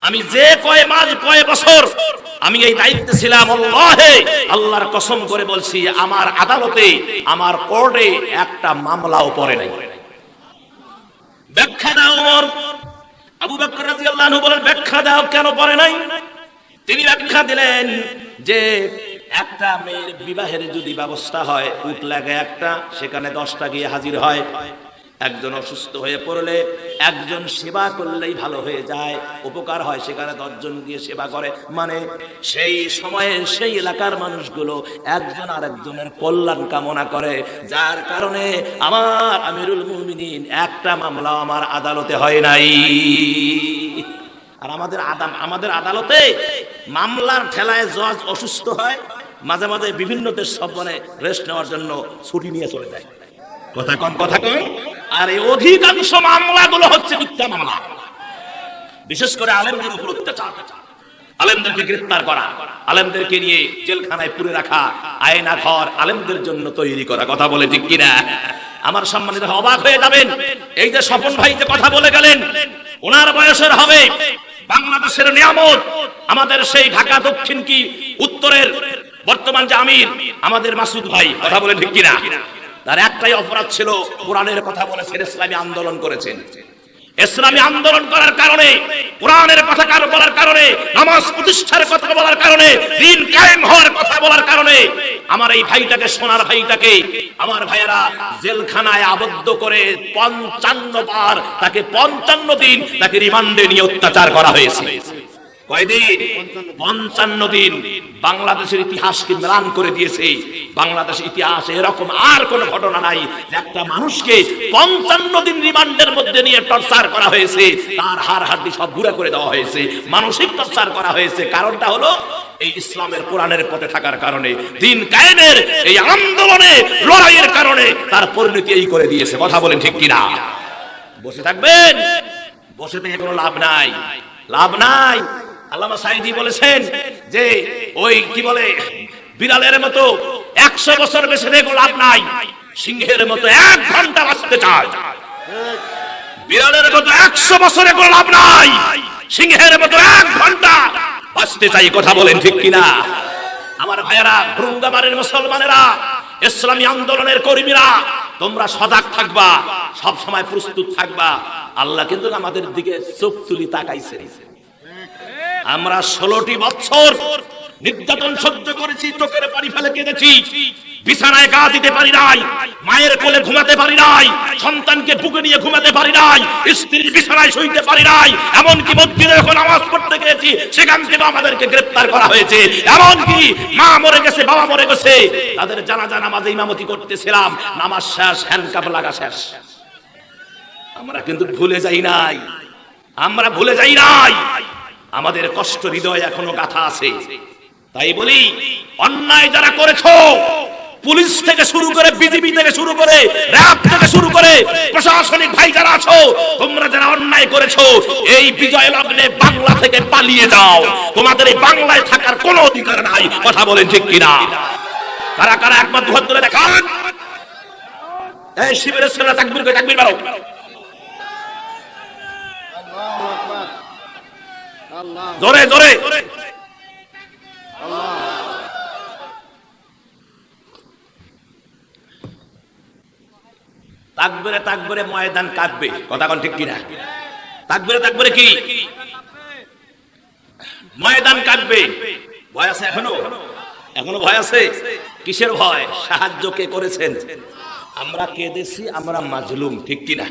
আমি যে কয় মাস কয় বছর আমি এই দায়িত্বে ছিলাম, আল্লাহর কসম করে বলছি, আমার আদালতে আমার কোর্টে একটা মামলাও পড়ে নাই। ব্যাখ্যা দাও ওমর। আবু বকর রাদিয়াল্লাহু আনহু বলেন, ব্যাখ্যা দাও কেন পড়ে নাই? তিনি ব্যাখ্যা দিলেন যে একটা মেয়ের বিবাহের যদি ব্যবস্থা হয়, উট লাগে একটা, সেখানে 10টা গিয়ে হাজির হয়। একজন অসুস্থ হয়ে পড়লে একজন সেবা করলেই ভালো হয়ে যায়, উপকার হয়, সেখানে 10 জন গিয়ে সেবা করে। মানে সেই সময়ে সেই এলাকার মানুষগুলো একজন আরেকজনের কল্যাণ কামনা করে, যার কারণে আমার আমিরুল মুমিনিন একটা মামলা আমার আদালতে হয় নাই। আর আমাদের আদালতে মামলার ঠেলায় জজ অসুস্থ হয়, মাঝে মাঝে বিভিন্ন দেশ সব মানে রেস্ট নেওয়ার জন্য ছুটি নিয়ে চলে যায়। কথা কম। আর এই অধিকাংশ মামলাগুলো হচ্ছে মিথ্যা মামলা, বিশেষ করে আলেমদের উপর অত্যাচার, আলেমদেরকে গ্রেফতার করা, আলেমদেরকে নিয়ে জেলখানায় পুরে রাখা, আয়না ঘর আলেমদের জন্য তৈরি করা। কথা বলে ঠিক কিনা? আমার সম্মানিত অবাক হয়ে যাবেন, এই যে স্বপন ভাই যে কথা বলে গেলেন, ওনার বয়সের হবে, বাংলাদেশের নিয়ামত, আমাদের সেই ঢাকা দক্ষিণ কি উত্তরের বর্তমান যে আমির আমাদের মাসুদ ভাই, কথা বলে ঠিক কিনা? তার একটাই অপরাধ ছিল, কোরআনের কথা বলেছেন, ইসলামী আন্দোলন করেছেন। ইসলামী আন্দোলন করার কারণে, কোরআনের কথা বলার কারণে, নামাজ প্রতিষ্ঠার কথা বলার কারণে, দ্বীন কায়েম হওয়ার কথা বলার কারণে আমার এই ভাইটাকে, সোনার ভাইটাকে, আমার ভাইয়েরা জেলখানায় আবদ্ধ করে 55 বার, তাকে 55 দিন তাকে রিমান্ডে নিয়ে অত্যাচার করা হয়েছে। কয়দিন? 55 দিন। বাংলাদেশের ইতিহাসকে ম্লান করে দিয়েছে। বাংলাদেশের ইতিহাসে এরকম আর কোন ঘটনা নাই যে একটা মানুষকে 55 দিন রিমান্ডের মধ্যে নিয়ে টর্চার করা হয়েছে, তার হাড় হাড্ডি সব গুঁড়া করে দেওয়া হয়েছে, মানসিক টর্চার করা হয়েছে। কারণটা হলো এই ইসলামের কোরআনের পথে থাকার কারণে, দ্বীন কায়েমের এই আন্দোলনে লড়াইয়ের কারণে তার পরিণতি এই করে দিয়েছে। কথা বলেন ঠিক কিনা? বসে থাকবেন? বসে থেকে কোনো লাভ নাই, লাভ নাই। আল্লামা সাঈদী বলেছেন যে ওই কি বলে, বিড়ালের মতো 100 বছর বেঁচে থেকে লাভ নাই, সিংহের মতো 1 ঘন্টা বাঁচতে চায়। বিড়ালের মতো 100 বছরে কোনো লাভ নাই, সিংহের মতো 1 ঘন্টা বাঁচতে চাই। কথা বলেন ঠিক কিনা? আমার ভাইয়েরা, ভ্রুঙ্গামারের মুসলমানেরা, ইসলামী আন্দোলনের কর্মীরা, তোমরা সজাগ থাকবা, সব সময় প্রস্তুত থাকবা। আল্লাহ কিন্তু আমাদের দিকে চোখ তুলি তাকাইছে। আমরা 16টি বছর নির্যাতন সহ্য করেছি, চোখের পানি ফেলে কেঁদেছি, বিছানায় গা দিতে পারি নাই, মায়ের কোলে ঘুমাতে পারি নাই, সন্তানকে বুকে নিয়ে ঘুমাতে পারি নাই, স্ত্রীর বিছানায় শুইতে পারি নাই, এমনকি মসজিদে যখন নামাজ পড়তে গেছি সেখান থেকে আমাদেরকে গ্রেফতার করা হয়েছে। এমনকি মা মরে গেছে, বাবা মরে গেছে, তাদের জানাজা নামাজে ইমামতি করতেছিলাম, নামাজ শেষ, হ্যান্ডকাপ লাগা শেষ। আমরা কিন্তু ভুলে যাই নাই, আমরা ভুলে যাই নাই। আমাদের কষ্ট হৃদয় এখনো গাথা আছে। তাই বলি, অন্যায় যারা করেছো, পুলিশ থেকে শুরু করে, বিজিবি থেকে শুরু করে, র‍্যাব থেকে শুরু করে, প্রশাসনিক ভাই যারা আছো, তোমরা যারা অন্যায় করেছো, এই বিজয় লগ্নে বাংলা থেকে পালিয়ে যাও। তোমাদের এই বাংলায় থাকার কোনো অধিকার নাই। কথা বলেন ঠিক কিনা? কারা কারা একবার দুহাত তুলে দেখান। এই শিবিরের ছেলেরা তাকবীর করে, তাকবীর মারো। জোরে জোরে। তাকবীরে তাকবীরে ময়দান কাঁপবে। কথা কোন ঠিক কিনা? তাকবীরে তাকবীরে কি ময়দান কাঁপবে। ভয় আছে এখনো? এখনো ভয় আছে? কিসের ভয়? সাহায্য কে করেছেন? আমরা কেঁদেছি, আমরা মাজলুম, ঠিক কিনা?